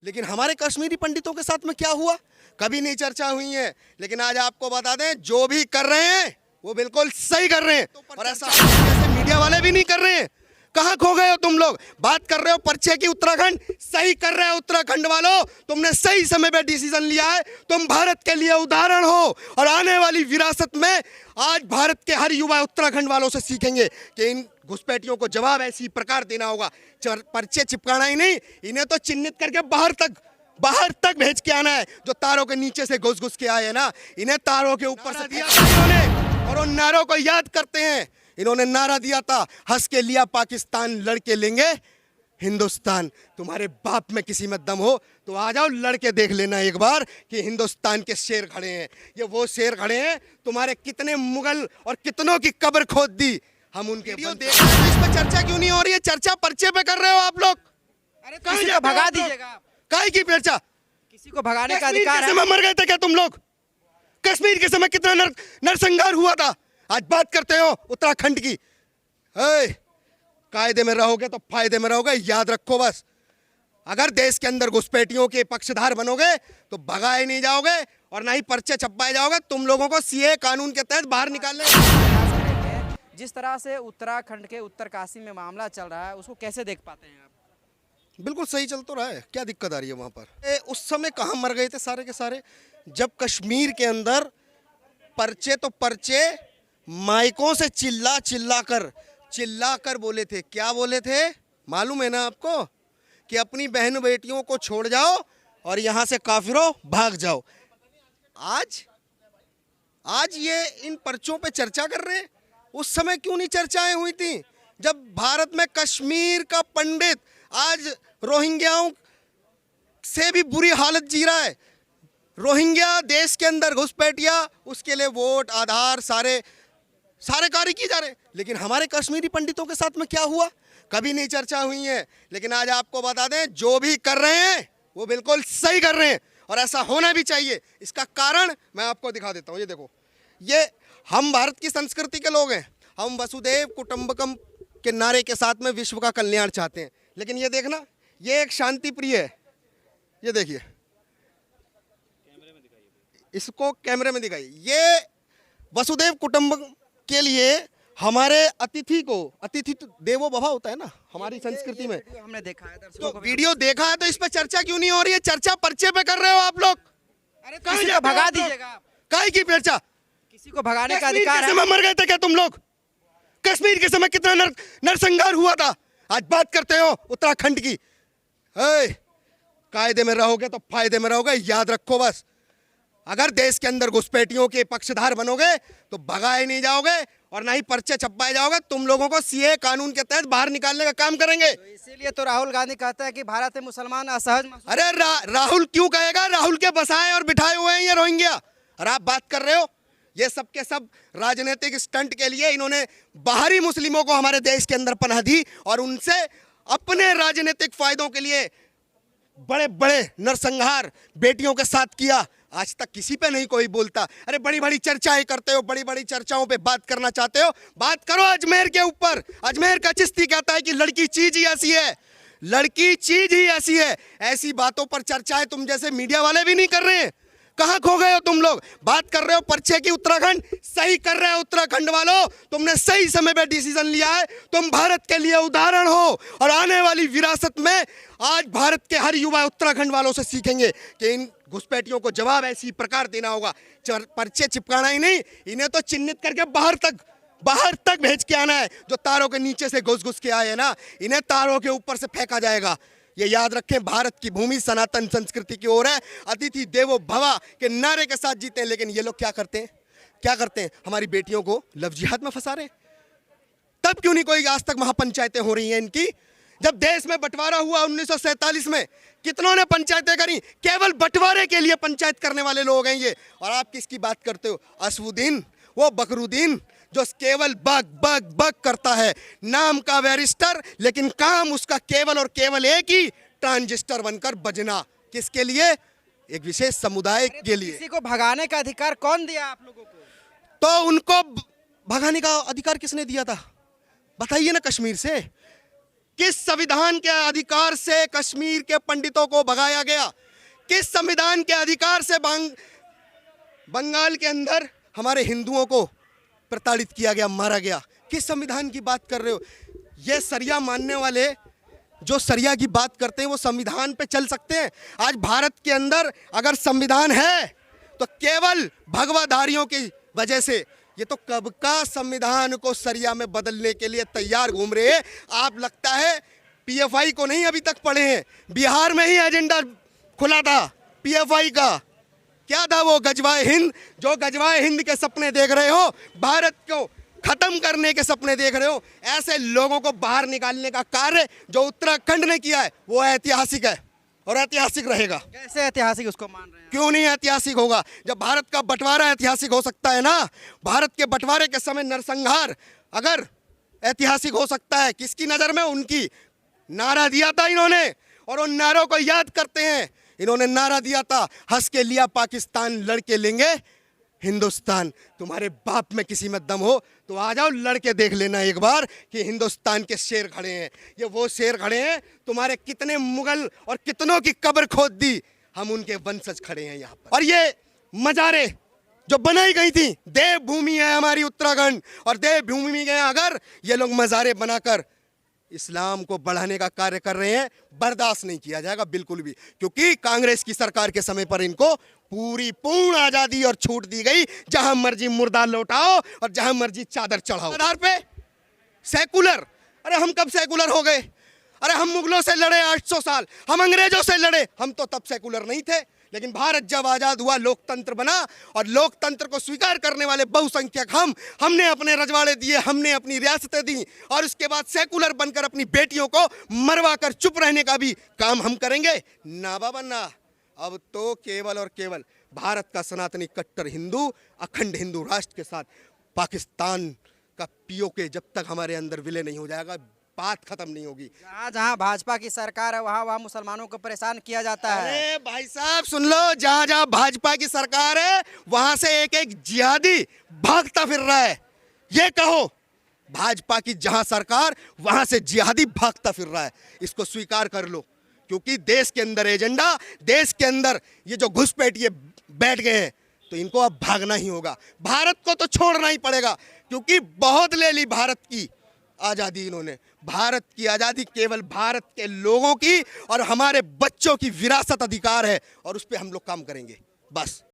लेकिन हमारे कश्मीरी पंडितों के साथ में क्या हुआ कभी नहीं चर्चा हुई है। लेकिन आज आपको बता दें, जो भी कर रहे हैं वो बिल्कुल सही कर रहे हैं, और ऐसा जैसे मीडिया वाले भी नहीं कर रहे हैं। कहाँ खो गए हो तुम लोग? बात कर रहे हो पर्चे की, उत्तराखंड सही कर रहे हो। उत्तराखंड वालों, तुमने सही समय पे डिसीजन लिया है। तुम भारत के लिए उदाहरण हो, और आने वाली विरासत में आज भारत के हर युवा उत्तराखंड वालों से सीखेंगे कि इन घुसपैठियों को जवाब ऐसी प्रकार देना होगा। पर्चे चिपकाना ही नहीं, इन्हें तो चिन्हित करके बाहर तक भेज के आना है। जो तारों के नीचे से घुस घुस के आए हैं ना, इन्हें तारों के ऊपर से दिया इन्होंने, और उन नारों को याद करते हैं। इन्होंने नारा दिया था, हंस के लिया पाकिस्तान, लड़के लेंगे हिंदुस्तान। तुम्हारे बाप में किसी में दम हो तो आ जाओ, लड़के देख लेना एक बार कि हिंदुस्तान के शेर खड़े हैं। ये वो शेर खड़े हैं, तुम्हारे कितने मुगल और कितनों की कब्र खोद दी। हम उनके वीडियो देख रहे हैं, तो इस पर चर्चा क्यों नहीं हो रही है? चर्चा पर्चे पे कर रहे हो आप लोग। अरे किसी को भगा दीजिएगा आप। काहे की चर्चा? किसी को भगाने का अधिकार है। मर गए थे क्या तुम लोग? कश्मीर के समय कितना नरसंहार हुआ था। आज बात करते हो उत्तराखंड की। कायदे में रहोगे तो फायदे में रहोगे, याद रखो बस। अगर देश के अंदर घुसपैठियों के पक्षधार बनोगे तो भगाए नहीं जाओगे, और ना ही पर्चे छपाए जाओगे। तुम लोगों को सीए कानून के तहत बाहर निकालने। जिस तरह से उत्तराखंड के उत्तरकाशी में मामला चल रहा है, उसको कैसे देख पाते हैं आप? बिल्कुल सही चल तो रहा है, क्या दिक्कत आ रही है वहां पर? उस समय कहाँ मर गए थे सारे के सारे, जब कश्मीर के अंदर पर्चे तो पर्चे माइकों से चिल्ला कर बोले थे। क्या बोले थे मालूम है ना आपको? कि अपनी बहन बेटियों को छोड़ जाओ और यहां से काफिरों भाग जाओ। आज ये इन पर्चों पे चर्चा कर रहे हैं। उस समय क्यों नहीं चर्चाएं हुई थी, जब भारत में कश्मीर का पंडित आज रोहिंग्याओं से भी बुरी हालत जी रहा है। रोहिंग्या देश के अंदर घुसपैठिया, उसके लिए वोट आधार सारे कार्य किए जा रहे हैं। लेकिन हमारे कश्मीरी पंडितों के साथ में क्या हुआ कभी नहीं चर्चा हुई है। लेकिन आज आपको बता दें, जो भी कर रहे हैं वो बिल्कुल सही कर रहे हैं, और ऐसा होना भी चाहिए। इसका कारण मैं आपको दिखा देता हूं। ये देखो, ये हम भारत की संस्कृति के लोग हैं। हम वसुधैव कुटुंबकम के नारे के साथ में विश्व का कल्याण चाहते हैं। लेकिन ये देखना, ये एक शांति प्रिय है। ये देखिए, इसको कैमरे में दिखाइए। ये वसुधैव कुटुंबकम के लिए हमारे अतिथि तो देवो भव होता है ना हमारी संस्कृति में। हमने देखा है, तो वीडियो देखा है, तो इस पर चर्चा क्यों नहीं हो रही है? चर्चा पर्चे पे कर रहे हो आप लोग। अरे किसी को भगा दीजिएगा आप। काहे की चर्चा? किसी को भगाने का अधिकार है। मर गए थे क्या तुम लोग? कश्मीर के समय कितना नरसंहार हुआ था। आज बात करते हो उत्तराखंड की। कायदे में रहोगे तो फायदे में रहोगे, याद रखो बस। अगर देश के अंदर घुसपैठियों के पक्षधार बनोगे तो भगाए नहीं जाओगे, और ना ही पर्चे छपाए जाओगे। तुम लोगों को सीए कानून के तहत बाहर निकालने का काम करेंगे। तो इसीलिए तो राहुल गांधी कहता है कि भारत में मुसलमान असहज महसूस। अरे राहुल क्यों कहेगा? राहुल के बसाए और बिठाए हुए हैं ये रोहिंग्या। और आप बात कर रहे हो, ये सब के सब राजनीतिक स्टंट के लिए इन्होंने बाहरी मुस्लिमों को हमारे देश के अंदर पनाह दी, और उनसे अपने राजनीतिक फायदों के लिए बड़े बड़े नरसंहार बेटियों के साथ किया। आज तक किसी पे नहीं कोई बोलता। अरे बड़ी बड़ी चर्चाएं करते हो, बड़ी बड़ी चर्चाओं पे बात करना चाहते हो, बात करो अजमेर के ऊपर। अजमेर का चिश्ती कहता है कि लड़की चीज ही ऐसी है, लड़की चीज ही ऐसी है। ऐसी बातों पर चर्चाएं तुम जैसे मीडिया वाले भी नहीं कर रहे हैं। कहाँ खो गए हो तुम लोग? बात कर रहे हो पर्चे की, उत्तराखंड सही कर रहे हो। उत्तराखंड वालों, तुमने सही समय पे डिसीजन लिया है। तुम भारत के लिए उदाहरण हो, और आने वाली विरासत में आज भारत के हर युवा उत्तराखंड वालों से सीखेंगे कि इन घुसपैठियों को जवाब ऐसी प्रकार देना होगा। पर्चे चिपकाना ही नहीं, इन्हें तो चिन्हित करके बाहर तक भेज के आना है। जो तारों के नीचे से घुस के आए हैं ना, इन्हें तारों के ऊपर से फेंका जाएगा। ये याद रखें, भारत की भूमि सनातन संस्कृति की ओर है। अतिथि देवो भव के नारे के साथ जीते हैं। लेकिन ये लोग क्या करते हैं? हमारी बेटियों को लव जिहाद में फंसा रहे हैं। तब क्यों नहीं कोई आज तक महापंचायतें हो रही हैं इनकी? जब देश में बंटवारा हुआ 1947 में, कितनों ने पंचायतें करी? केवल बंटवारे के लिए पंचायत करने वाले लोग हैं ये। और आप किसकी बात करते हो? असवुद्दीन, वो बकरुद्दीन, जो केवल बग करता है। नाम का बैरिस्टर, लेकिन काम उसका केवल और केवल एक ही, ट्रांजिस्टर बनकर बजना। किसके लिए? एक विशेष समुदाय के लिए। किसी को भगाने का अधिकार कौन दिया आप लोगों को? तो उनको भगाने का अधिकार किसने दिया था? बताइए ना कश्मीर से। किस संविधान के अधिकार से कश्मीर के पंडितों को भगाया गया? किस संविधान के अधिकार से बंगाल के अंदर हमारे हिंदुओं को प्रताड़ित किया गया, मारा गया? किस संविधान की बात कर रहे हो? ये सरिया मानने वाले जो सरिया की बात करते हैं वो संविधान पे चल सकते हैं? आज भारत के अंदर अगर संविधान है तो केवल भगवाधारियों की वजह से। ये तो कब का संविधान को सरिया में बदलने के लिए तैयार घूम रहे हैं। आप लगता है पीएफआई को नहीं अभी तक पढ़े हैं। बिहार में ही एजेंडा खुला था पीएफआई का। क्या था वो? गजवाए हिंद। जो गजवाए हिंद के सपने देख रहे हो, भारत को खत्म करने के सपने देख रहे हो, ऐसे लोगों को बाहर निकालने का कार्य जो उत्तराखंड ने किया है वो ऐतिहासिक है और ऐतिहासिक रहेगा। कैसे ऐतिहासिक उसको मान रहे हैं? क्यों नहीं ऐतिहासिक होगा? जब भारत का बंटवारा ऐतिहासिक हो सकता है ना। भारत के बंटवारे के समय नरसंहार अगर ऐतिहासिक हो सकता है, किसकी नजर में? उनकी। नारा दिया था इन्होंने और उन नारों को याद करते हैं। इन्होंने नारा दिया था, हंस के लिया पाकिस्तान, लड़के लेंगे हिंदुस्तान। तुम्हारे बाप में किसी में दम हो तो आ जाओ, लड़के देख लेना एक बार कि हिंदुस्तान के शेर खड़े हैं। ये वो शेर खड़े हैं, तुम्हारे कितने मुगल और कितनों की कब्र खोद दी, हम उनके वंशज खड़े हैं यहाँ पर। और ये मजारे जो बनाई गई थी, देवभूमि है हमारी उत्तराखंड, और देवभूमि में अगर ये लोग मजारे बनाकर इस्लाम को बढ़ाने का कार्य कर रहे हैं, बर्दाश्त नहीं किया जाएगा बिल्कुल भी। क्योंकि कांग्रेस की सरकार के समय पर इनको पूर्ण आजादी और छूट दी गई, जहां मर्जी मुर्दा लौटाओ और जहां मर्जी चादर चढ़ाओ। आधार पे सेकुलर। अरे हम कब सेकुलर हो गए? अरे हम मुगलों से लड़े 800 साल, हम अंग्रेजों से लड़े, हम तो तब सेकुलर नहीं थे। लेकिन भारत जब आजाद हुआ, लोकतंत्र बना, और लोकतंत्र को स्वीकार करने वाले बहुसंख्यक हमने अपने रजवाड़े दिए, हमने अपनी रियासतें दी, और उसके बाद सेकुलर बनकर अपनी बेटियों को मरवा कर चुप रहने का भी काम हम करेंगे? ना बाबा ना। अब तो केवल और केवल भारत का सनातनी कट्टर हिंदू, अखंड हिंदू राष्ट्र के साथ पाकिस्तान का पीओके जब तक हमारे अंदर विलय नहीं हो जाएगा, बात खत्म नहीं होगी। जहाँ जहाँ भाजपा की सरकार है वहाँ वहाँ मुसलमानों को परेशान किया जाता है। अरे भाई साहब सुन लो, जहाँ जहाँ भाजपा की सरकार है वहां से एक एक जिहादी भागता फिर रहा है। ये कहो, भाजपा की जहां सरकार वहां से जिहादी भागता फिर रहा है, इसको स्वीकार कर लो। क्योंकि देश के अंदर एजेंडा, देश के अंदर ये जो घुसपैठिए बैठ गए हैं, तो इनको अब भागना ही होगा। भारत को तो छोड़ना ही पड़ेगा, क्योंकि बहुत ले ली भारत की आज़ादी इन्होंने। भारत की आज़ादी केवल भारत के लोगों की और हमारे बच्चों की विरासत अधिकार है, और उस पर हम लोग काम करेंगे बस।